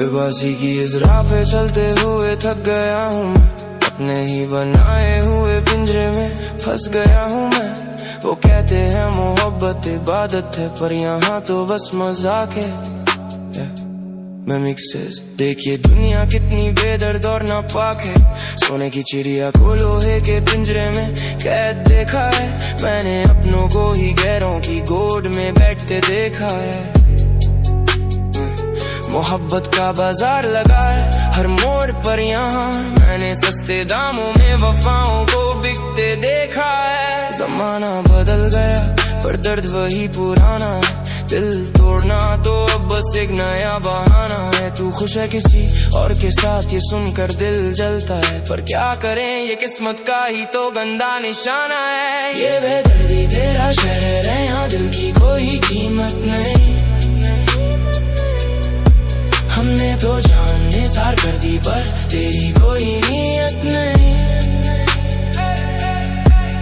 बेबसी की इस राह पे चलते हुए थक गया हूँ मैं, अपने ही बनाए हुए पिंजरे में फंस गया हूँ मैं। वो कहते हैं मोहब्बत इबादत है, पर यहाँ तो बस मजाक है। मैं मिक्सेस देखिए दुनिया कितनी बेदर्द और नापाक है, सोने की चिड़िया को लोहे के पिंजरे में कैद देखा है मैंने, अपनों को ही गैरों की गोद में बैठते देखा है। मोहब्बत का बाजार लगा है हर मोड़ पर, यहाँ मैंने सस्ते दामों में वफाओं को बिकते देखा है। जमाना बदल गया पर दर्द वही पुराना है, दिल तोड़ना तो अब बस एक नया बहाना है। तू खुश है किसी और के साथ ये सुनकर दिल जलता है, पर क्या करें ये किस्मत का ही तो गंदा निशाना है। ये बेदर्दी तेरा शहर है, यहाँ दिल की कोई कीमत नहीं। हमने तो जान निसार कर दी पर तेरी कोई नीयत नहीं।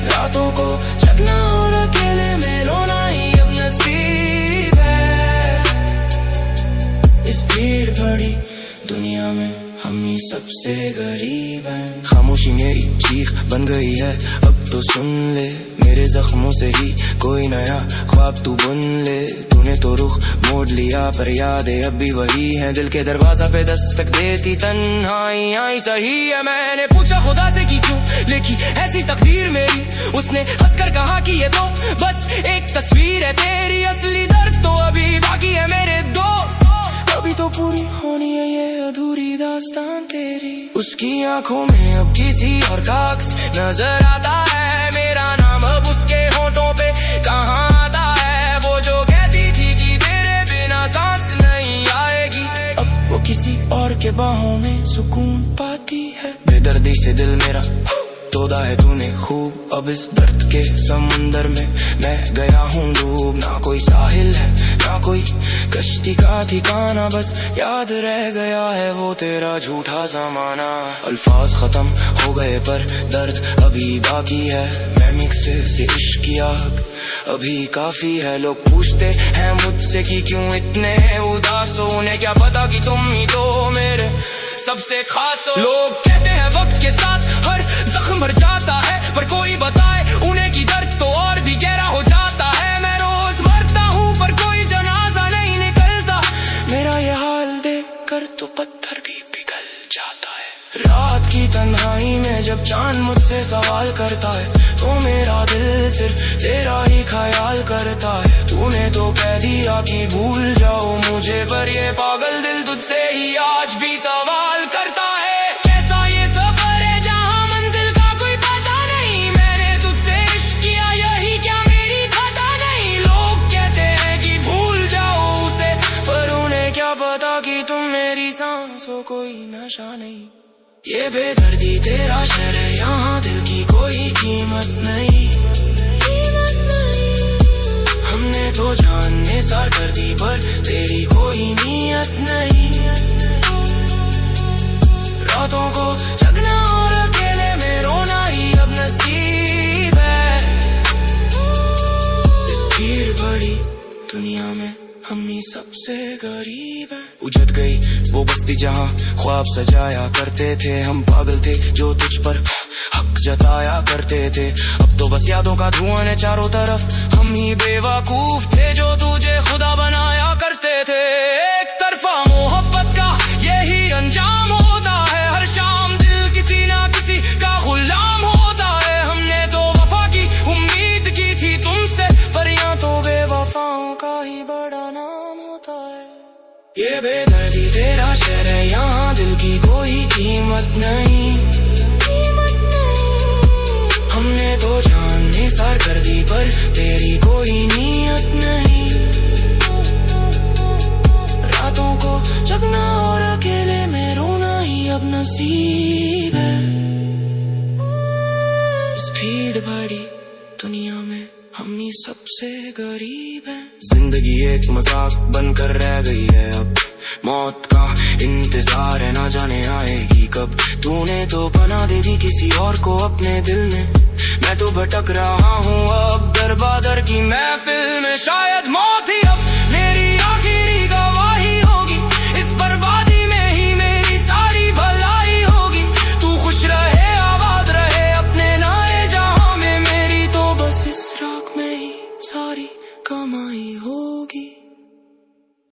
रातों को जगना और अकेले में रोना ही अब नसीब है। इस भीड़ भरी दुनिया में हम ही सबसे गरीब हैं। खामोशी मेरी चीख बन गई है, अब तो सुन ले मेरे जख्मों से ही कोई नया ख्वाब तू बुन ले। तूने तो रुख मोड़ लिया पर यादें अब भी वही है, दिल के दरवाजा पे दस्तक देती तन्हाई आई सही है। मैंने पूछा खुदा से कि क्यों लिखी ऐसी तकदीर मेरी, उसने हंसकर कहा कि ये तो बस एक तस्वीर है तेरी, असली दर्द तो अभी बाकी है मेरे दोस्त। अभी तो पूरी होनी है ये अधूरी दास्तान तेरी। उसकी आंखों में अब किसी और का अक्स नजर आता है, मेरा नाम अब उसके होठों पे कहाँ आता है। वो जो कहती थी कि तेरे बिना सांस नहीं आएगी, अब वो किसी और के बाहों में सुकून पाती है। बेदर्दी से दिल मेरा तोड़ा है तूने खूब, अब इस दर्द के समुंदर में मैं गया हूँ डूब। ना कोई साहिल है ना कोई कश्ती का ठिकाना, बस याद रह गया है वो तेरा झूठा जमाना। अल्फाज खत्म हो गए पर दर्द अभी बाकी है, मैं मिक्से से इश्क की आग अभी काफी है। लोग पूछते हैं मुझसे कि क्यों इतने उदास हो, उन्हें क्या पता कि तुम ही तो मेरे सबसे खास हो। लोग कहते हैं वक्त के साथ हर जख्म भर जाता है, पर कोई बताए उन्हें कि दर्द तो और भी गहरा हो जाता है। मैं रोज मरता हूँ पर कोई जनाजा नहीं निकलता, मेरा ये हाल देख कर तो पत्थर भी पिघल जाता है। रात की तन्हाई में जब चांद मुझसे सवाल करता है, तो मेरा दिल सिर्फ तेरा ही ख्याल करता है। तूने तो कह दिया कि भूल जाओ मुझे, पर ये पागल दिल तुझसे ही आज भी सवाल करता है। कैसा ये सफर है जहाँ मंजिल का कोई पता नहीं, मैंने तुझसे इश्क किया यही क्या मेरी खता नहीं। लोग कहते हैं कि भूल जाओ उसे, पर उन्हें क्या पता कि तुम मेरी सांसों कोई नशा नहीं। ये बेदर्दी तेरा शहर है, यहाँ दिल की कोई कीमत नहीं। हमने तो जान निसार कर दी पर तेरी कोई नीयत नहीं। रातों को जगना और अकेले में रोना ही अब नसीब है। इस भीड़ भरी दुनिया में हम ही सबसे गरीब हैं। उजड़ गई वो बस्ती जहाँ ख्वाब सजाया करते थे हम, पागल थे जो तुझ पर हक जताया करते थे। अब तो बस यादों का धुआं है चारों तरफ, हम ही बेवकूफ थे जो तुझे खुदा बनाया करते थे। एक तरफा मोहब्बत का यही अंजाम होता है, हर शाम दिल किसी ना किसी का गुलाम होता है। हमने तो वफा की उम्मीद की थी तुमसे, पर यहाँ तो बेवफाओं का ही बड़ा नाम होता है। ये बेदर्दी तेरा शहर है, यहाँ दिल की कोई कीमत नहीं। हमने तो जान निसार कर दी पर तेरी कोई नीयत नहीं। रातों को जगना और अकेले में रोना ही अब नसीब है। इस भीड़ भरी दुनिया में हम ही सबसे गरीब हैं। जिंदगी एक मजाक बनकर रह गई है, अब मौत का इंतजार है, ना जाने आएगी कब। तूने तो बना दे दी किसी और को अपने दिल में, मैं तो भटक रहा हूँ अब दर बदर की महफिल में, शायद मौत ही